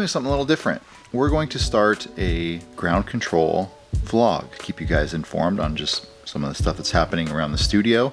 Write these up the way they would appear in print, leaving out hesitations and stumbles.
doing something a little different. We're going to start a ground control vlog to keep you guys informed on just some of the stuff that's happening around the studio,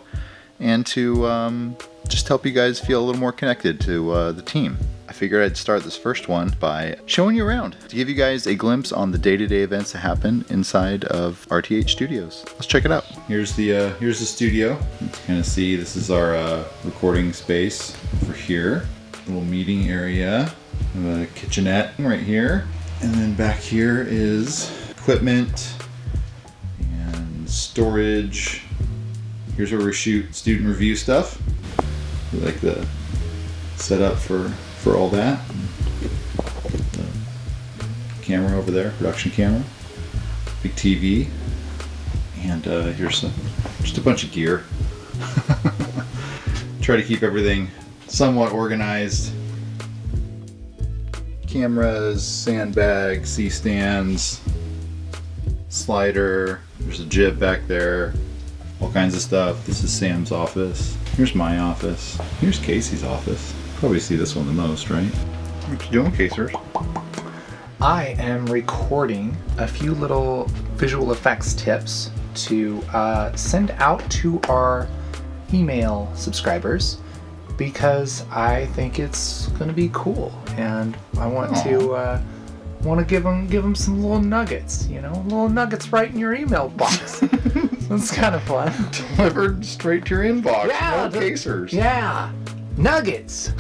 and to just help you guys feel a little more connected to the team. I figured I'd start this first one by showing you around to give you guys a glimpse on the day-to-day events that happen inside of RTH Studios. Let's check it out. Here's the studio. You can kind of see this is our recording space over here. Little meeting area, a kitchenette right here, and then back here is equipment and storage. Here's where we shoot student review stuff. We like the setup for all that. The camera over there, production camera, big TV, and here's just a bunch of gear. Try to keep everything somewhat organized. Cameras, sandbags, C-stands, slider. There's a jib back there. All kinds of stuff. This is Sam's office. Here's my office. Here's Casey's office. Probably see this one the most, right? What you doing, Casers? I am recording a few little visual effects tips to send out to our email subscribers, because I think it's gonna be cool, and I want to give them some little nuggets, little nuggets right in your email box. That's kind of fun. Delivered straight to your inbox. Yeah, no casers. Yeah, nuggets.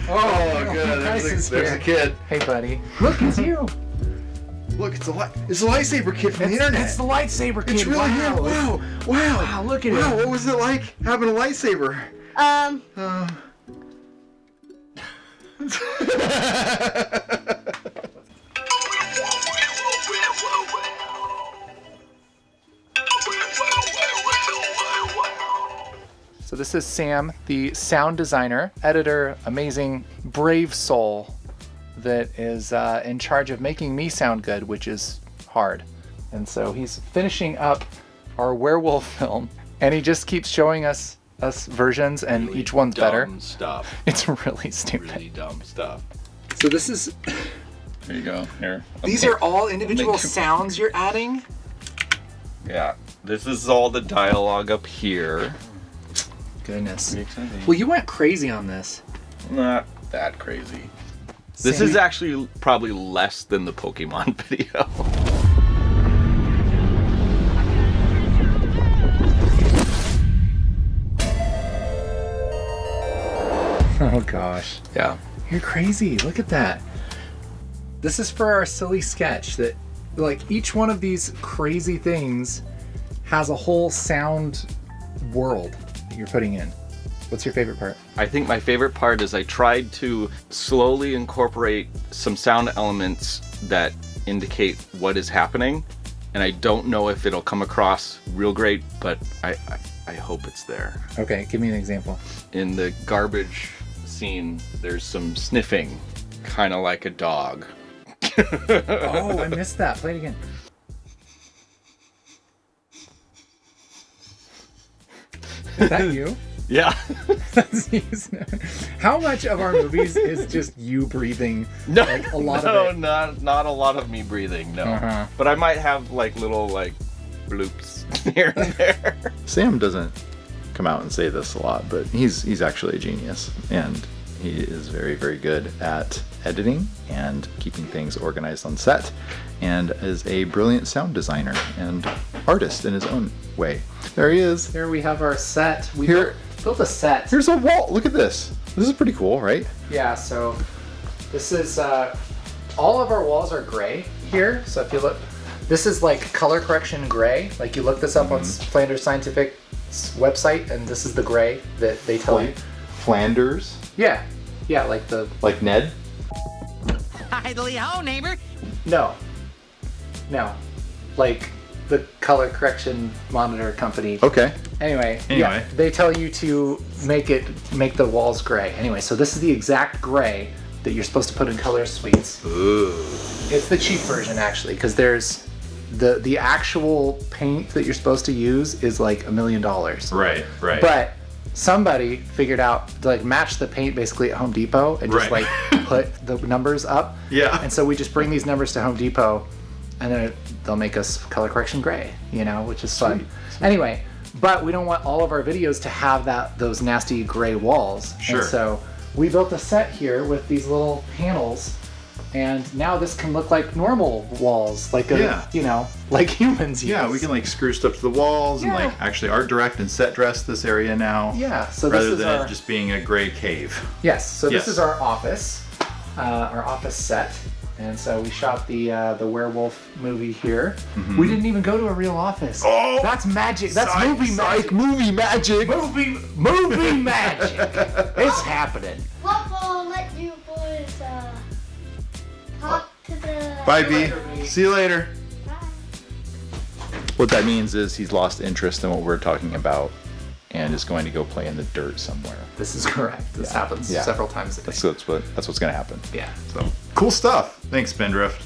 Oh, good. There's a kid. Hey, buddy. Look, it's you. Look, it's a lightsaber kid from the internet. It's the lightsaber kid. It's really him. Wow. Wow, look at him. Wow, what was it like having a lightsaber? So this is Sam, the sound designer, editor, amazing, brave soul that is in charge of making me sound good, which is hard. And so he's finishing up our werewolf film, and he just keeps showing us versions, and really each one's better. Stuff. It's really stupid. Really dumb stuff. So this is... There you go. Here. These are all individual sounds you're adding? Yeah. This is all the dialogue up here. Goodness. Well, you went crazy on this. Not that crazy. This is actually probably less than the Pokemon video. Oh gosh. Yeah. You're crazy. Look at that. This is for our silly sketch that, like, each one of these crazy things has a whole sound world that you're putting in. What's your favorite part? I think my favorite part is I tried to slowly incorporate some sound elements that indicate what is happening, and I don't know if it'll come across real great, but I hope it's there. Okay, give me an example. In the garbage scene, there's some sniffing, kind of like a dog. Oh, I missed that. Play it again. Is that you? Yeah. How much of our movies is just you breathing? No, like, a lot of it. not a lot of me breathing, no. Uh-huh. But I might have like little like bloops here and there. Sam doesn't come out and say this a lot, but he's actually a genius, and he is very, very good at editing and keeping things organized on set, and is a brilliant sound designer and artist in his own way. There he is. Here we have our set. We Here. built a set. Here's a wall. Look at this. This is pretty cool, right? Yeah, so this is, all of our walls are gray here. So if you look, this is like color correction gray. Like you look this up on Flanders Scientific's website, and this is the gray that they tell you. Flanders? Yeah, like the... Like Ned? Idly ho, neighbor. No. Like the color correction monitor company. Okay. Anyway, yeah, they tell you to make the walls gray. Anyway, so this is the exact gray that you're supposed to put in color suites. Ooh. It's the cheap version actually, because there's the actual paint that you're supposed to use is like $1 million. Right. But somebody figured out to like match the paint basically at Home Depot and just Right. like put the numbers up. Yeah. And so we just bring these numbers to Home Depot, and then they'll make us color correction gray, you know, which is fun. Anyway, but we don't want all of our videos to have those nasty gray walls. Sure. And so we built a set here with these little panels, and now this can look like normal walls, like you know, like humans use. Yeah, we can like screw stuff to the walls and Yeah. like actually art direct and set dress this area now. Yeah, so rather this is than our it just being a gray cave. yes. So Yes. this is our office set, and so we shot the werewolf movie here. We didn't even go to a real office. Oh! That's magic. That's Psych, movie psych, magic. movie magic. Movie magic. It's happening. What will let you boys talk to the... Bye, See you later, B. B. See you later. Bye. What that means is he's lost interest in what we're talking about and is going to go play in the dirt somewhere. This is correct. This happens Yeah. several times a day. That's what's going to happen. Yeah. So cool stuff. Thanks, Spindrift.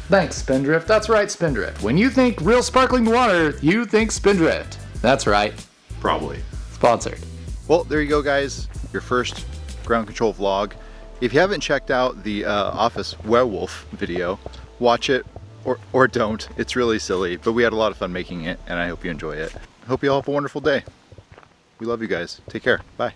Thanks, Spindrift. That's right, Spindrift. When you think real sparkling water, you think Spindrift. That's right. Probably. Sponsored. Well, there you go, guys. Your first ground control vlog. If you haven't checked out the Office Werewolf video, watch it or don't. It's really silly, but we had a lot of fun making it, and I hope you enjoy it. Hope you all have a wonderful day. We love you guys. Take care. Bye.